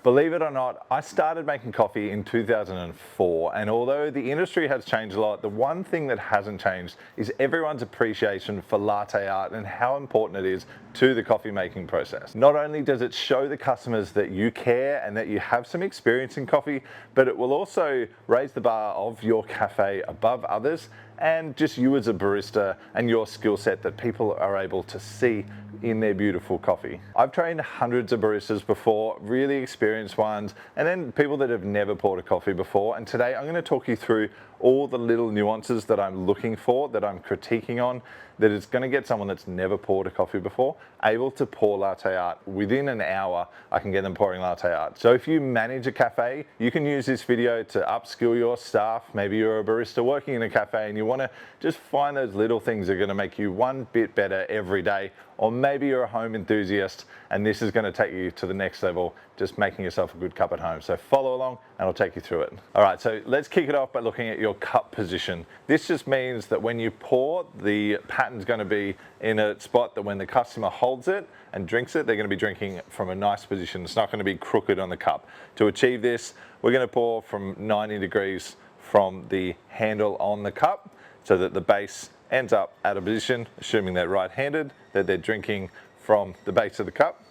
Believe it or not, I started making coffee in 2004, and although the industry has changed a lot, the one thing that hasn't changed is everyone's appreciation for latte art and how important it is to the coffee making process. Not only does it show the customers that you care and that you have some experience in coffee, but it will also raise the bar of your cafe above others and just you as a barista and your skill set that people are able to see in their beautiful coffee. I've trained hundreds of baristas before, really experienced ones, and then people that have never poured a coffee before. And today I'm going to talk you through all the little nuances that I'm looking for, that I'm critiquing on, that is going to get someone that's never poured a coffee before able to pour latte art. Within an hour, I can get them pouring latte art. So if you manage a cafe, you can use this video to upskill your staff. Maybe you're a barista working in a cafe and you want to just find those little things that are going to make you one bit better every day. Or maybe you're a home enthusiast and this is going to take you to the next level, just making yourself a good cup at home. So follow along and I'll take you through it. All right, so let's kick it off by looking at your cup position. This just means that when you pour, the pattern's going to be in a spot that when the customer holds it and drinks it, they're going to be drinking from a nice position. It's not going to be crooked on the cup. To achieve this, we're going to pour from 90 degrees from the handle on the cup so that the base ends up at a position, assuming they're right-handed, that they're drinking from the base of the cup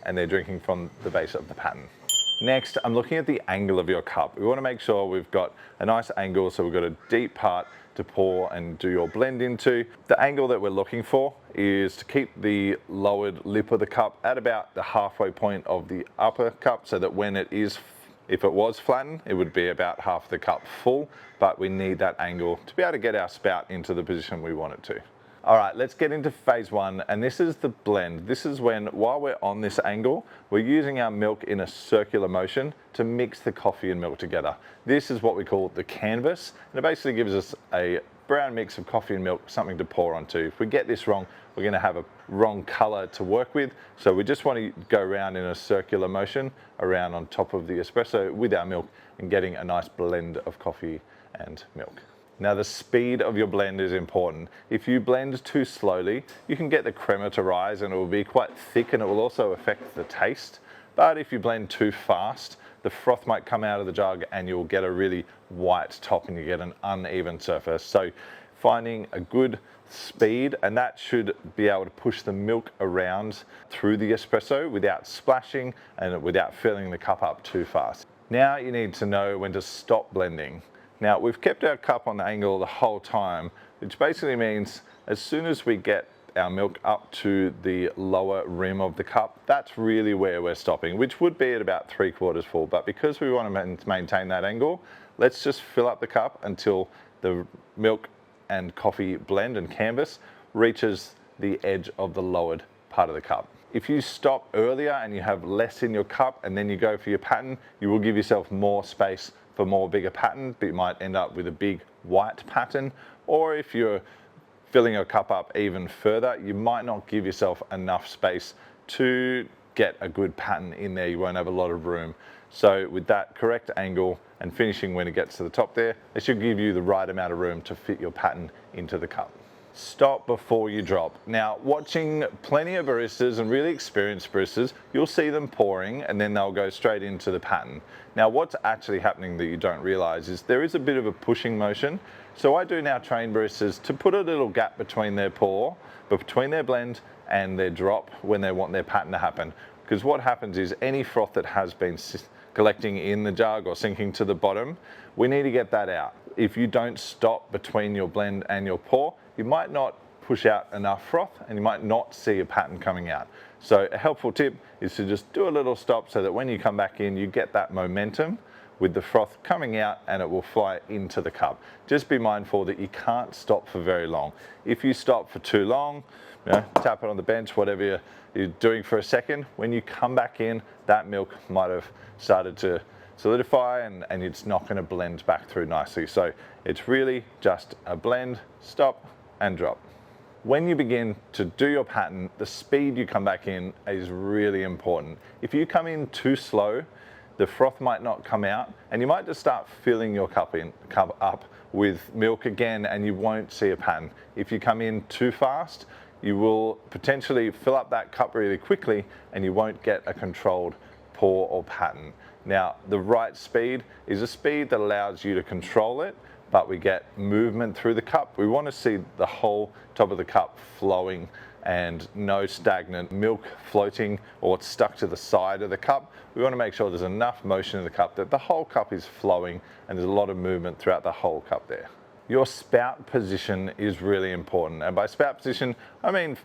and they're drinking from the base of the pattern. Next, I'm looking at the angle of your cup. We want to make sure we've got a nice angle, so we've got a deep part to pour and do your blend into. The angle that we're looking for is to keep the lowered lip of the cup at about the halfway point of the upper cup, so that when it is, if it was flattened, it would be about half the cup full, but we need that angle to be able to get our spout into the position we want it to. All right, let's get into phase one, and this is the blend. This is when, while we're on this angle, we're using our milk in a circular motion to mix the coffee and milk together. This is what we call the canvas, and it basically gives us a brown mix of coffee and milk, something to pour onto. If we get this wrong, we're going to have a wrong color to work with. So we just want to go around in a circular motion, around on top of the espresso with our milk and getting a nice blend of coffee and milk. Now the speed of your blend is important. If you blend too slowly, you can get the crema to rise and it will be quite thick and it will also affect the taste. But if you blend too fast, the froth might come out of the jug and you'll get a really white top and you get an uneven surface. So finding a good speed, and that should be able to push the milk around through the espresso without splashing and without filling the cup up too fast. Now you need to know when to stop blending. Now we've kept our cup on the angle the whole time, which basically means as soon as we get our milk up to the lower rim of the cup, that's really where we're stopping, which would be at about 3/4 full. But because we want to maintain that angle, let's just fill up the cup until the milk and coffee blend and canvas reaches the edge of the lowered part of the cup. If you stop earlier and you have less in your cup and then you go for your pattern, you will give yourself more space for more bigger pattern, but you might end up with a big white pattern. Or if you're filling your cup up even further, you might not give yourself enough space to get a good pattern in there. You won't have a lot of room. So with that correct angle and finishing when it gets to the top there, it should give you the right amount of room to fit your pattern into the cup. Stop before you drop. Now, watching plenty of baristas and really experienced baristas, you'll see them pouring and then they'll go straight into the pattern. Now, what's actually happening that you don't realize is there is a bit of a pushing motion. So I do now train baristas to put a little gap between their pour, but between their blend and their drop when they want their pattern to happen. Because what happens is any froth that has been collecting in the jug or sinking to the bottom, we need to get that out. If you don't stop between your blend and your pour, you might not push out enough froth and you might not see a pattern coming out. So a helpful tip is to just do a little stop so that when you come back in, you get that momentum with the froth coming out and it will fly into the cup. Just be mindful that you can't stop for very long. If you stop for too long, tap it on the bench, whatever you're doing for a second, when you come back in, that milk might have started to solidify and it's not going to blend back through nicely. So it's really just a blend, stop and drop. When you begin to do your pattern, the speed you come back in is really important. If you come in too slow, the froth might not come out and you might just start filling your cup up with milk again and you won't see a pattern. If you come in too fast, you will potentially fill up that cup really quickly and you won't get a controlled pour or pattern. Now, the right speed is a speed that allows you to control it, but we get movement through the cup. We want to see the whole top of the cup flowing and no stagnant milk floating or it's stuck to the side of the cup. We want to make sure there's enough motion in the cup that the whole cup is flowing and there's a lot of movement throughout the whole cup there. Your spout position is really important. And by spout position, I mean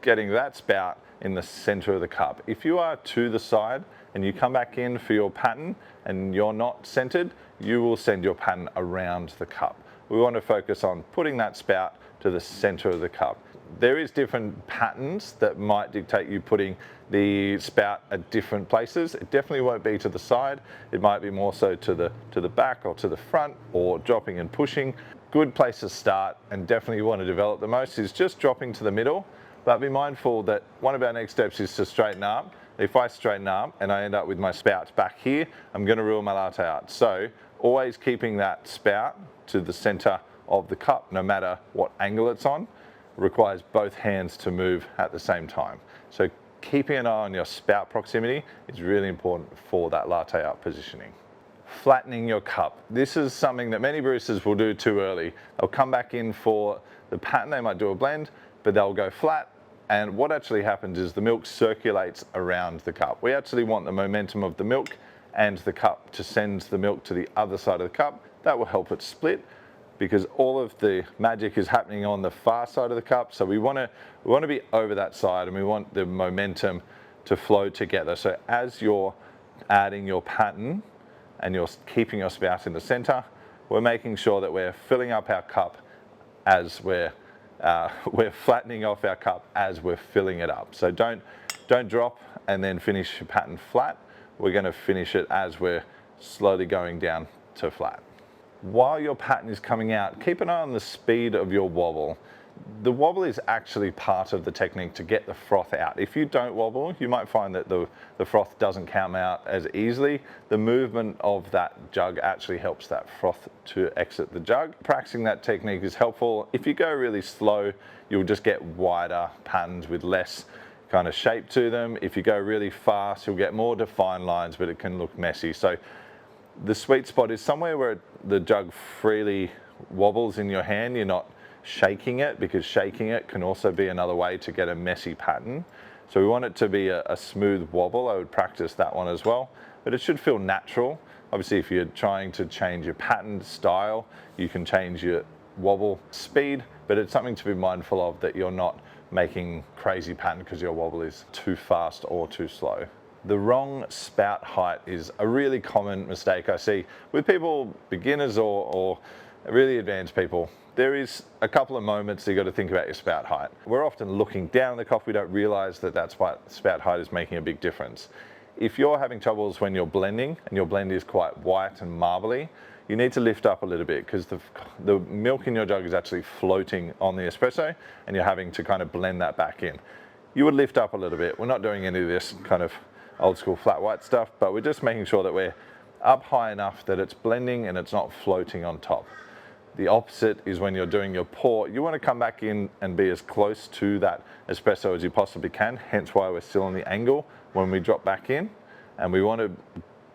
getting that spout in the center of the cup. If you are to the side and you come back in for your pattern and you're not centered, you will send your pattern around the cup. We want to focus on putting that spout to the center of the cup. There is different patterns that might dictate you putting the spout at different places. It definitely won't be to the side. It might be more so to the back or to the front or dropping and pushing. Good place to start and definitely want to develop the most is just dropping to the middle. But be mindful that one of our next steps is to straighten up. If I straighten up and I end up with my spout back here, I'm going to rule my latte art. So always keeping that spout to the center of the cup, no matter what angle it's on, requires both hands to move at the same time. So keeping an eye on your spout proximity is really important for that latte art positioning. Flattening your cup. This is something that many baristas will do too early. They'll come back in for the pattern, they might do a blend, but they'll go flat. And what actually happens is the milk circulates around the cup. We actually want the momentum of the milk and the cup to send the milk to the other side of the cup. That will help it split because all of the magic is happening on the far side of the cup. So we want to be over that side and we want the momentum to flow together. So as you're adding your pattern and you're keeping your spout in the center, we're making sure that we're filling up our cup as we're flattening off our cup as we're filling it up. So don't drop and then finish your pattern flat. We're going to finish it as we're slowly going down to flat. While your pattern is coming out, keep an eye on the speed of your wobble. The wobble is actually part of the technique to get the froth out. If you don't wobble, you might find that the froth doesn't come out as easily. The movement of that jug actually helps that froth to exit the jug. Practicing that technique is helpful. If you go really slow, you'll just get wider patterns with less kind of shape to them. If you go really fast, you'll get more defined lines, but it can look messy. So the sweet spot is somewhere where the jug freely wobbles in your hand. You're not shaking it, because shaking it can also be another way to get a messy pattern. So we want it to be a smooth wobble. I would practice that one as well, but it should feel natural. Obviously, if you're trying to change your pattern style, you can change your wobble speed, but it's something to be mindful of that you're not making crazy pattern because your wobble is too fast or too slow. The wrong spout height is a really common mistake I see with people, beginners or really advanced people. There is a couple of moments that you've got to think about your spout height. We're often looking down the cup, we don't realize that that's why spout height is making a big difference. If you're having troubles when you're blending and your blend is quite white and marbly, you need to lift up a little bit because the milk in your jug is actually floating on the espresso and you're having to kind of blend that back in. You would lift up a little bit. We're not doing any of this kind of old school flat white stuff, but we're just making sure that we're up high enough that it's blending and it's not floating on top. The opposite is when you're doing your pour, you want to come back in and be as close to that espresso as you possibly can, hence why we're still on the angle when we drop back in. And we want to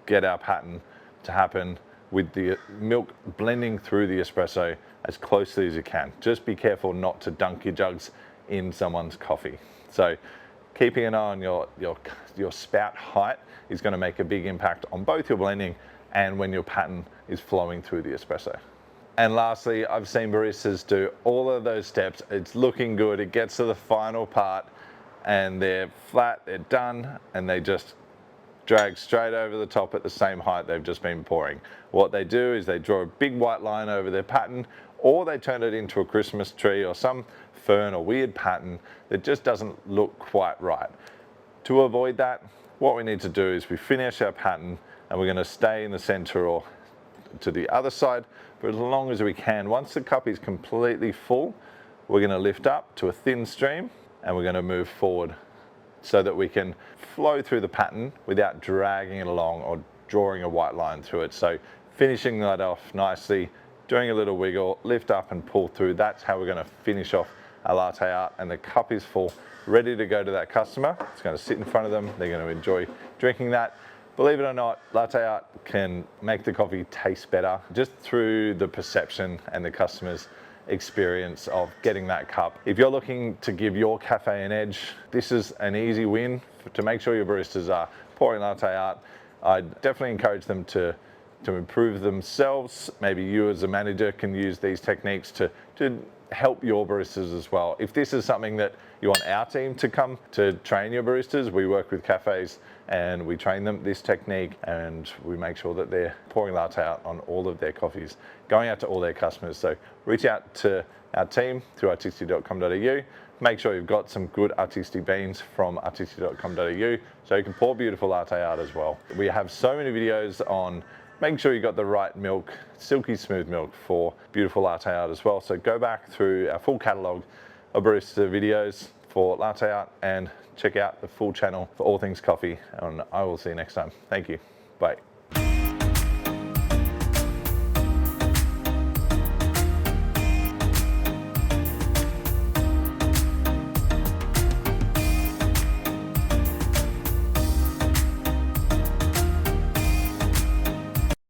get our pattern to happen with the milk blending through the espresso as closely as you can. Just be careful not to dunk your jugs in someone's coffee. So keeping an eye on your spout height is going to make a big impact on both your blending and when your pattern is flowing through the espresso. And lastly, I've seen baristas do all of those steps. It's looking good. It gets to the final part and they're flat, they're done, and they just drag straight over the top at the same height they've just been pouring. What they do is they draw a big white line over their pattern, or they turn it into a Christmas tree or some fern or weird pattern that just doesn't look quite right. To avoid that, what we need to do is we finish our pattern and we're going to stay in the center or to the other side for as long as we can. Once the cup is completely full, we're going to lift up to a thin stream and we're going to move forward so that we can flow through the pattern without dragging it along or drawing a white line through it. So finishing that off nicely, doing a little wiggle, lift up and pull through. That's how we're going to finish off a latte art, and the cup is full, ready to go to that customer. It's going to sit in front of them. They're going to enjoy drinking that. Believe it or not, latte art can make the coffee taste better just through the perception and the customer's experience of getting that cup. If you're looking to give your cafe an edge, this is an easy win to make sure your baristas are pouring latte art. I definitely encourage them to improve themselves. Maybe you as a manager can use these techniques to help your baristas as well. If this is something that you want our team to come to train your baristas, we work with cafes and we train them this technique, and we make sure that they're pouring latte art on all of their coffees, going out to all their customers. So reach out to our team through artisti.com.au. Make sure you've got some good Artisti beans from artisti.com.au so you can pour beautiful latte art as well. We have so many videos on making sure you got the right milk, silky smooth milk for beautiful latte art as well. So go back through our full catalogue of barista videos for latte art and check out the full channel for all things coffee. And I will see you next time. Thank you. Bye.